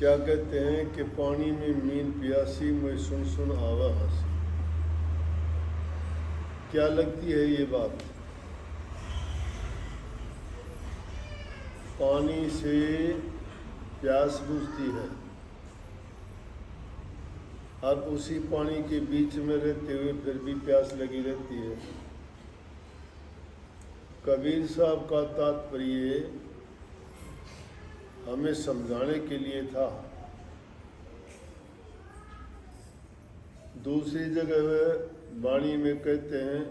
क्या कहते हैं कि पानी में मीन प्यासी मैं सुन सुन आवा हंसी। क्या लगती है ये बात? पानी से प्यास बुझती है और उसी पानी के बीच में रहते हुए फिर भी प्यास लगी रहती है। कबीर साहब का तात्पर्य हमें समझाने के लिए था। दूसरी जगह वे वाणी में कहते हैं,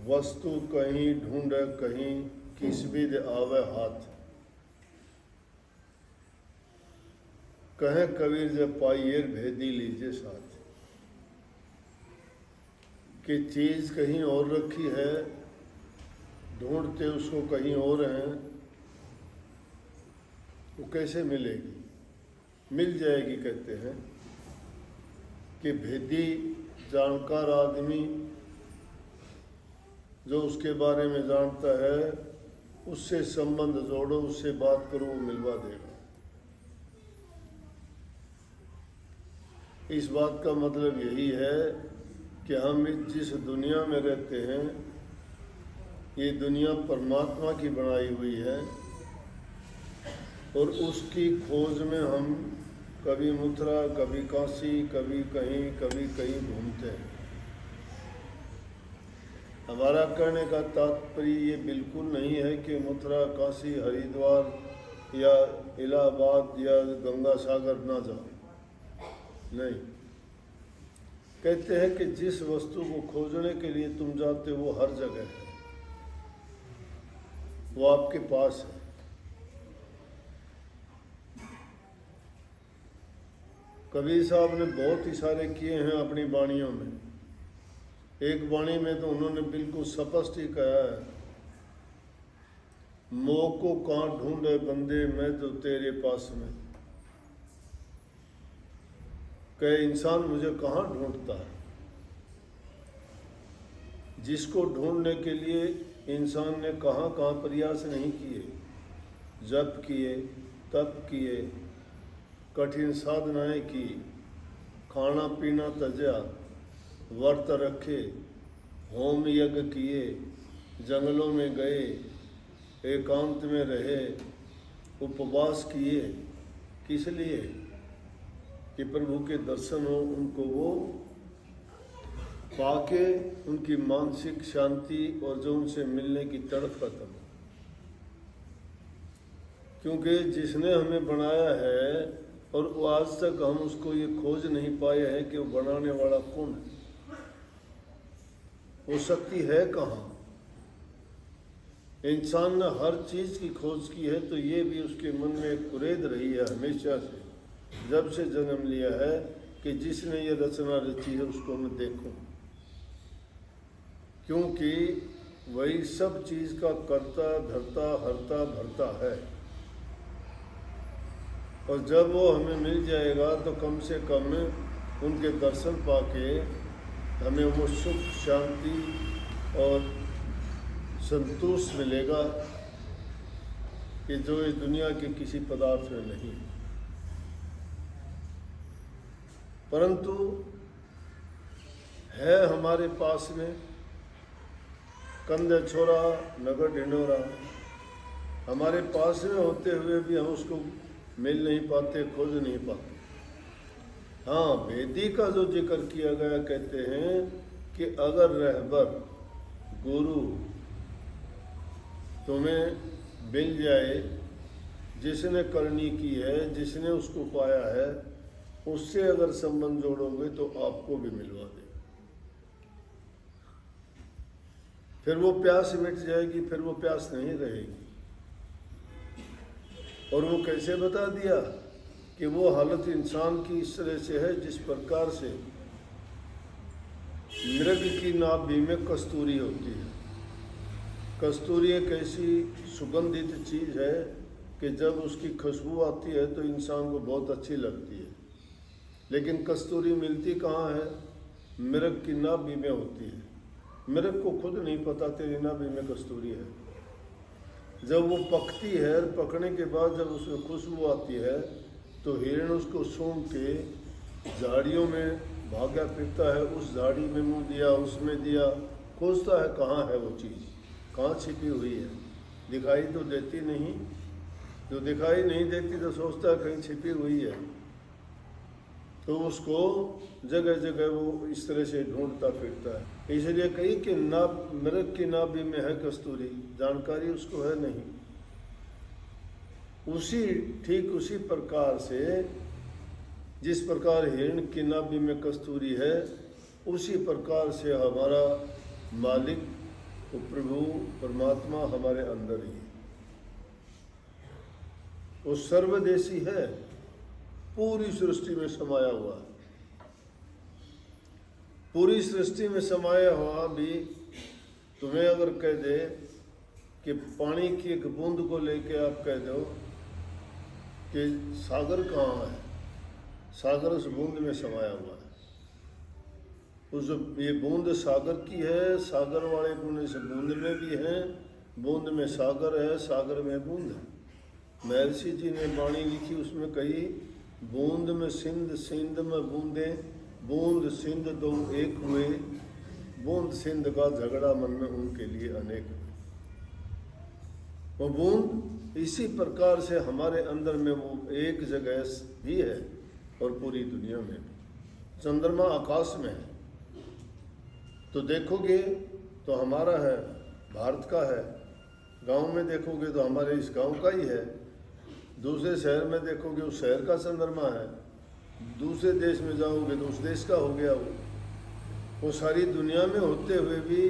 वस्तु कहीं ढूंढे कहीं किसबिद आवे हाथ। कहे कबीर जब पाइए भेदी लीजिए साथ। कि चीज़ कहीं और रखी है, ढूंढते उसको कहीं और हैं, वो कैसे मिलेगी? मिल जाएगी। कहते हैं कि भेदी जानकार आदमी जो उसके बारे में जानता है, उससे संबंध जोड़ो, उससे बात करो, वो मिलवा देगा। इस बात का मतलब यही है कि हम जिस दुनिया में रहते हैं, ये दुनिया परमात्मा की बनाई हुई है और उसकी खोज में हम कभी मथुरा, कभी काशी, कभी कहीं घूमते हैं। हमारा कहने का तात्पर्य ये बिल्कुल नहीं है कि मथुरा, काशी, हरिद्वार या इलाहाबाद या गंगा सागर ना जाओ। नहीं, कहते हैं कि जिस वस्तु को खोजने के लिए तुम जाते हो वो हर जगह है, वो आपके पास है। कबीर साहब ने बहुत इशारे किए हैं अपनी वाणियों में। एक वाणी में तो उन्होंने बिल्कुल स्पष्ट ही कहा है, मोह को कहाँ ढूंढे बंदे, मैं तो तेरे पास में। कहे इंसान मुझे कहाँ ढूंढता है? जिसको ढूंढने के लिए इंसान ने कहाँ कहाँ प्रयास नहीं किए, जप किए, तप किए, कठिन साधनाएं की, खाना पीना तजा, व्रत रखे, होम यज्ञ किए, जंगलों में गए, एकांत में रहे, उपवास किए। किस लिए? कि प्रभु के दर्शन हो, उनको वो पाके उनकी मानसिक शांति और जो उनसे मिलने की तड़प खत्म हो। क्योंकि जिसने हमें बनाया है और वो आज तक हम उसको ये खोज नहीं पाए हैं कि वो बनाने वाला कौन है, वो शक्ति है कहाँ। इंसान ने हर चीज़ की खोज की है, तो ये भी उसके मन में एक कुरेद रही है हमेशा से, जब से जन्म लिया है, कि जिसने ये रचना रची है उसको मैं देखूं। क्योंकि वही सब चीज़ का कर्ता, धर्ता, हरता, भरता है। और जब वो हमें मिल जाएगा तो कम से कम उनके दर्शन पाके हमें वो सुख, शांति और संतोष मिलेगा कि जो इस दुनिया के किसी पदार्थ में नहीं। परंतु है हमारे पास में, कंधे छोरा नगर ढिंढोरा, हमारे पास में होते हुए भी हम उसको मिल नहीं पाते, खोज नहीं पाते। हाँ, वेदी का जो जिक्र किया गया, कहते हैं कि अगर रहबर गुरु तुम्हें मिल जाए, जिसने करनी की है, जिसने उसको पाया है, उससे अगर संबंध जोड़ोगे तो आपको भी मिलवा दे। फिर वो प्यास मिट जाएगी, फिर वो प्यास नहीं रहेगी। और वो कैसे बता दिया कि वो हालत इंसान की इस तरह से है जिस प्रकार से मृग की नाभि में कस्तूरी होती है। कस्तूरी एक ऐसी सुगंधित चीज़ है कि जब उसकी खुशबू आती है तो इंसान को बहुत अच्छी लगती है। लेकिन कस्तूरी मिलती कहाँ है? मृग की नाभि में होती है। मृग को खुद नहीं पता तेरी नाभि में कस्तूरी है। जब वो पकती है, पकने के बाद जब उसमें खुशबू आती है तो हिरण उसको सूंघ के झाड़ियों में भागा फिरता है, उस झाड़ी में मुंह दिया, उसमें दिया, खोजता है कहाँ है वो चीज़, कहाँ छिपी हुई है। दिखाई तो देती नहीं, जो दिखाई नहीं देती तो सोचता है कहीं छिपी हुई है, तो उसको जगह जगह वो इस तरह से ढूंढता फिरता है। इसलिए कही कि मृग की नाभि में है कस्तूरी, जानकारी उसको है नहीं। ठीक उसी प्रकार से जिस प्रकार हिरण की नाभि में कस्तूरी है, उसी प्रकार से हमारा मालिक प्रभु परमात्मा हमारे अंदर ही है। वो सर्वदेशी है, पूरी सृष्टि में समाया हुआ है। पूरी सृष्टि में समाया हुआ भी तुम्हें अगर कह दे कि पानी की एक बूंद को लेके आप कह दो कि सागर कहाँ है, सागर उस बूंद में समाया हुआ है। उस ये बूंद सागर की है, सागर वाले पुण्य से बूंद में भी है, बूंद में सागर है, सागर में बूंद है। महर्षि जी ने वाणी लिखी, उसमें कही बूंद में सिंध, सिंध में बूंदे, बूंद सिंध दो एक हुए, बूंद सिंध का झगड़ा मन में उनके लिए अनेक। वो बूंद इसी प्रकार से हमारे अंदर में वो एक जगह भी है और पूरी दुनिया में भी। चंद्रमा आकाश में है तो देखोगे तो हमारा है, भारत का है। गांव में देखोगे तो हमारे इस गांव का ही है। दूसरे शहर में देखोगे उस शहर का चंद्रमा है। दूसरे देश में जाओगे तो उस देश का हो गया वो सारी दुनिया में होते हुए भी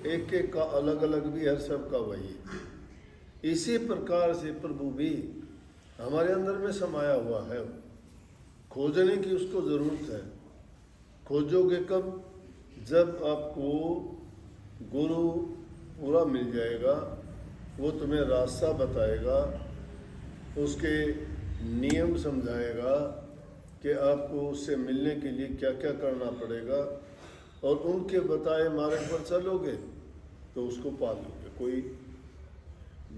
एक एक का अलग अलग भी हर सब का वही है। इसी प्रकार से प्रभु भी हमारे अंदर में समाया हुआ है। खोजने की उसको ज़रूरत है। खोजोगे कब? जब आपको गुरु पूरा मिल जाएगा, वो तुम्हें रास्ता बताएगा, उसके नियम समझाएगा कि आपको उससे मिलने के लिए क्या क्या करना पड़ेगा, और उनके बताए मार्ग पर चलोगे तो उसको पा लोगे। कोई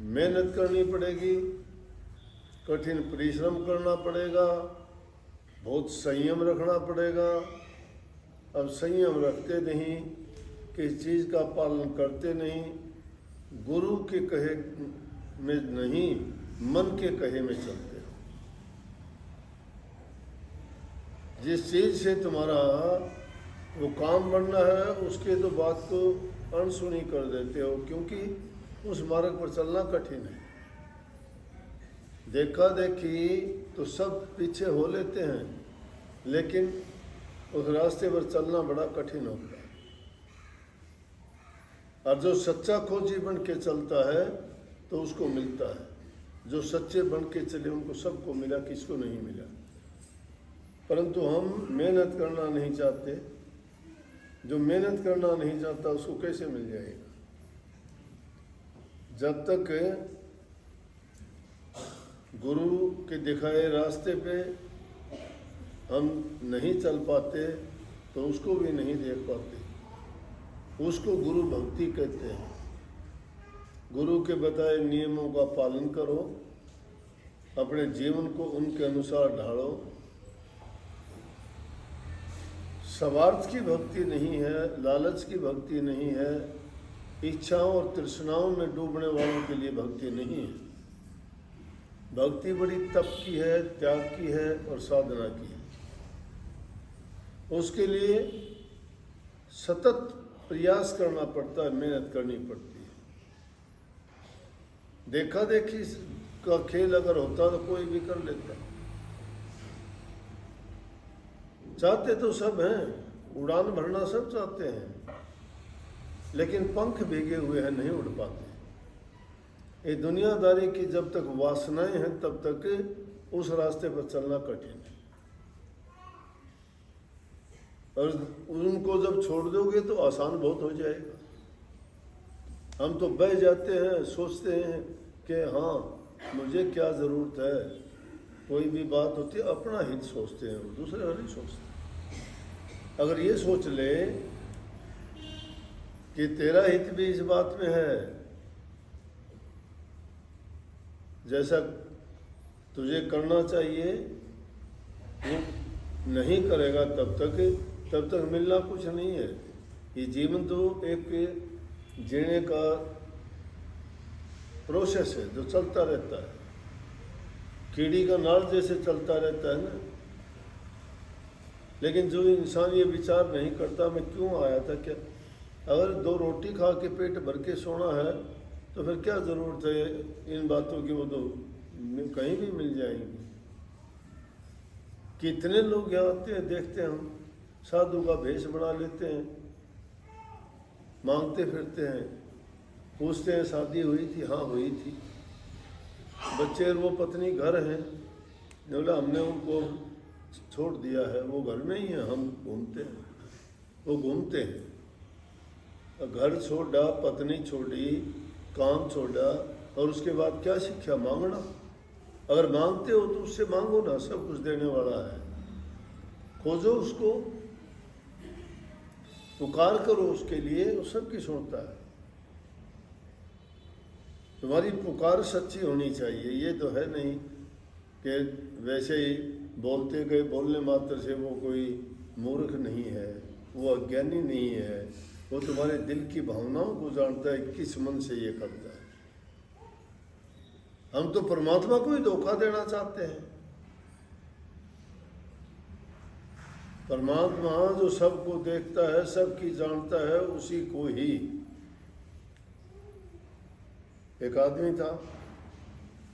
मेहनत करनी पड़ेगी, कठिन परिश्रम करना पड़ेगा, बहुत संयम रखना पड़ेगा। अब संयम रखते नहीं, किस चीज़ का पालन करते नहीं, गुरु के कहे में नहीं, मन के कहे में चलते हो। जिस चीज़ से तुम्हारा वो काम बनना है उसके तो बात को अनसुनी कर देते हो, क्योंकि उस मार्ग पर चलना कठिन है। देखा देखी तो सब पीछे हो लेते हैं, लेकिन उस रास्ते पर चलना बड़ा कठिन होता है। और जो सच्चा खोजी बन के चलता है तो उसको मिलता है। जो सच्चे बन के चले उनको सबको मिला, किसको नहीं मिला। परंतु हम मेहनत करना नहीं चाहते। जो मेहनत करना नहीं चाहता उसको कैसे मिल जाएगा? जब तक गुरु के दिखाए रास्ते पे हम नहीं चल पाते तो उसको भी नहीं देख पाते। उसको गुरु भक्ति कहते हैं। गुरु के बताए नियमों का पालन करो, अपने जीवन को उनके अनुसार ढालो। स्वार्थ की भक्ति नहीं है, लालच की भक्ति नहीं है, इच्छाओं और तृष्णाओं में डूबने वालों के लिए भक्ति नहीं है। भक्ति बड़ी तप की है, त्याग की है और साधना की है। उसके लिए सतत प्रयास करना पड़ता है, मेहनत करनी पड़ती है। देखा देखी का खेल अगर होता तो कोई भी कर लेता। चाहते तो सब हैं, उड़ान भरना सब चाहते हैं, लेकिन पंख भीगे हुए हैं, नहीं उड़ पाते। ये दुनियादारी की जब तक वासनाएं हैं तब तक उस रास्ते पर चलना कठिन है। और उनको जब छोड़ दोगे तो आसान बहुत हो जाएगा। हम तो बह जाते हैं, सोचते हैं कि हाँ मुझे क्या ज़रूरत है। कोई भी बात होती है अपना हित सोचते हैं, दूसरे का नहीं सोचते। अगर ये सोच ले कि तेरा हित भी इस बात में है, जैसा तुझे करना चाहिए वो नहीं करेगा तब तक मिलना कुछ नहीं है। ये जीवन तो एक जीने का प्रोसेस है जो चलता रहता है, कीड़ी का नाल जैसे चलता रहता है ना। लेकिन जो इंसान ये विचार नहीं करता मैं क्यों आया था, क्या अगर 2 रोटी खा के पेट भर के सोना है तो फिर क्या ज़रूरत है इन बातों की, वो तो कहीं भी मिल जाएंगी। कितने लोग यहाँ आते हैं, देखते हैं हम, साधु का भेष बना लेते हैं, मांगते फिरते हैं, पूछते हैं शादी हुई थी, हाँ हुई थी, बच्चे और वो पत्नी घर हैं, बोला हमने उनको छोड़ दिया है, वो घर में ही है, हम घूमते हैं, वो घूमते हैं। घर छोड़ा, पत्नी छोड़ी, काम छोड़ा, और उसके बाद क्या सीखा, मांगना। अगर मांगते हो तो उससे मांगो ना, सब कुछ देने वाला है, खोजो उसको, पुकार करो उसके लिए, वो सबकी सुनता है। तुम्हारी पुकार सच्ची होनी चाहिए। ये तो है नहीं कि वैसे ही बोलते गए, बोलने मात्र से वो कोई मूर्ख नहीं है, वो अज्ञानी नहीं है, वो तुम्हारे दिल की भावनाओं को जानता है, किस मन से ये करता है। हम तो परमात्मा को ही धोखा देना चाहते हैं। परमात्मा जो सबको देखता है, सबकी जानता है, उसी को ही। एक आदमी था,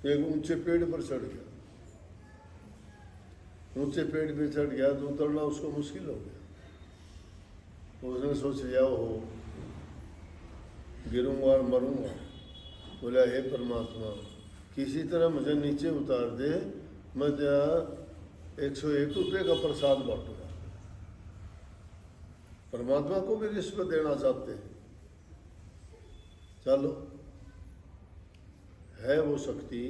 एक ऊंचे पेड़ पर चढ़ गया, ऊंचे पेड़ पे चढ़ गया तो उतरना उसको मुश्किल हो गया। उसने सोच लिया हो गिरूंगा और मरूंगा। बोला हे परमात्मा, किसी तरह मुझे नीचे उतार दे, मैं 101 रुपये का प्रसाद बांटूंगा। परमात्मा को भी रिश्वत देना चाहते हैं। चलो, है वो शक्ति,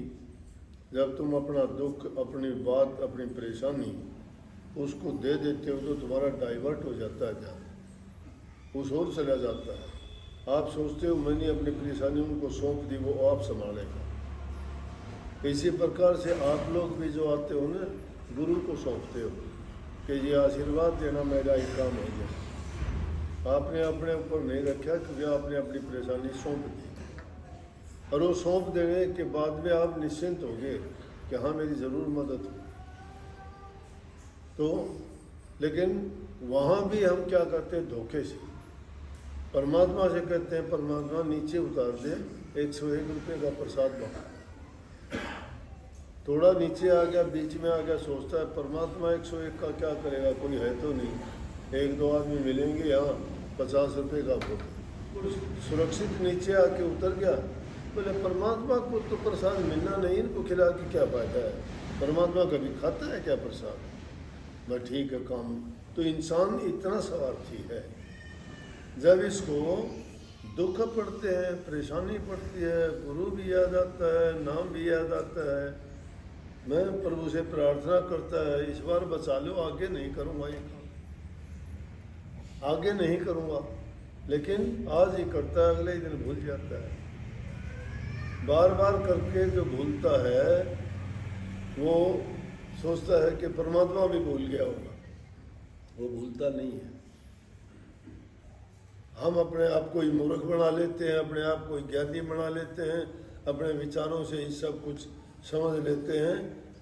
जब तुम अपना दुख, अपनी बात, अपनी परेशानी उसको दे देते हो तो तुम्हारा डाइवर्ट हो जाता है, ध्यान उस ओर चला जाता है। आप सोचते हो मैंने अपनी परेशानी उनको सौंप दी, वो आप संभालेगा। इसी प्रकार से आप लोग भी जो आते हो ना, गुरु को सौंपते हो कि ये आशीर्वाद देना मेरा एक काम हो गया। आपने अपने ऊपर नहीं रखा क्योंकि आपने अपनी परेशानी सौंप दी, और वो सौंप देने के बाद में आप निश्चिंत हो गए कि हाँ मेरी ज़रूर मदद हो। तो लेकिन वहाँ भी हम क्या करते हैं, धोखे से परमात्मा से कहते हैं परमात्मा नीचे उतार दे, 101 रुपये का प्रसाद बांट। थोड़ा नीचे आ गया, बीच में आ गया, सोचता है परमात्मा 101 का क्या करेगा, कोई है तो नहीं, 1-2 आदमी मिलेंगे यहाँ, 50 रुपये का भोग। सुरक्षित नीचे आके उतर गया। बोले परमात्मा को तो प्रसाद मिलना नहीं, इनको खिला के क्या फायदा है, परमात्मा कभी खाता है क्या प्रसाद। मैं ठीक है काम। तो इंसान इतना स्वार्थी है, जब इसको दुख पड़ते हैं, परेशानी पड़ती है, गुरु भी याद आता है, नाम भी याद आता है, मैं प्रभु से प्रार्थना करता है इस बार बचा लो, आगे नहीं करूँगा ये काम, आगे नहीं करूँगा। लेकिन आज ही करता है, अगले दिन भूल जाता है। बार बार करके जो भूलता है वो सोचता है कि परमात्मा भी भूल गया होगा, वो भूलता नहीं है। हम अपने आप को ही मूर्ख बना लेते हैं, अपने आप को ज्ञानी बना लेते हैं, अपने विचारों से ही सब कुछ समझ लेते हैं,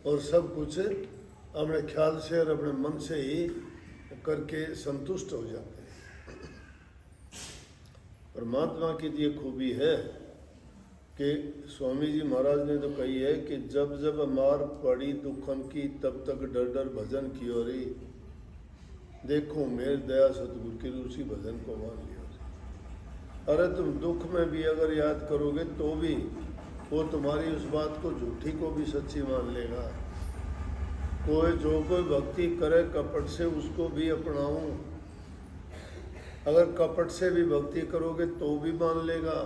और सब कुछ अपने ख्याल से और अपने मन से ही करके संतुष्ट हो जाते हैं। परमात्मा की ये खूबी है कि स्वामी जी महाराज ने तो कही है कि जब जब मार पड़ी दुखन की, तब तक डर डर भजन की, और देखो मेर दया सतगुरु की, उसी भजन को मान लिया। अरे तुम दुख में भी अगर याद करोगे तो भी वो तुम्हारी उस बात को, झूठी को भी सच्ची मान लेगा। कोई भक्ति करे कपट से, उसको भी अपनाऊं। अगर कपट से भी भक्ति करोगे तो भी मान लेगा।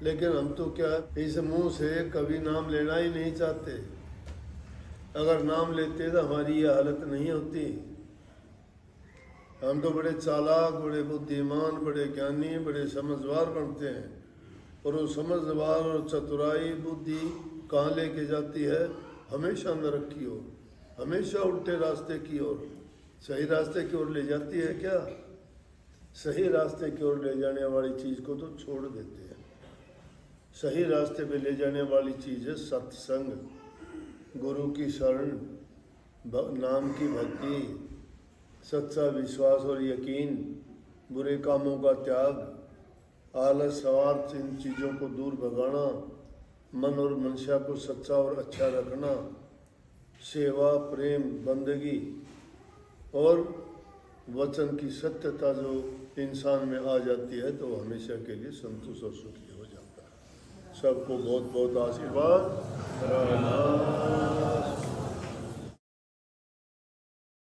लेकिन हम तो क्या, इस मुंह से कभी नाम लेना ही नहीं चाहते। अगर नाम लेते तो हमारी ये हालत नहीं होती। हम तो बड़े चालाक, बड़े बुद्धिमान, बड़े ज्ञानी, बड़े समझदार बनते हैं, और वो समझदार और चतुराई बुद्धि कहाँ लेके जाती है, हमेशा न रखी हो। हमेशा उल्टे रास्ते की ओर, सही रास्ते की ओर ले जाती है क्या? सही रास्ते की ओर ले जाने वाली चीज़ को तो छोड़ देते हैं। सही रास्ते पे ले जाने वाली चीज़ है सत्संग, गुरु की शरण, नाम की भक्ति, सच्चा विश्वास और यकीन, बुरे कामों का त्याग, आलस स्वार्थ इन चीज़ों को दूर भगाना, मन और मनसा को सच्चा और अच्छा रखना, सेवा प्रेम बंदगी और वचन की सत्यता जो इंसान में आ जाती है तो हमेशा के लिए संतुष्ट और सुखी हो जाता है। सबको बहुत बहुत आशीर्वाद।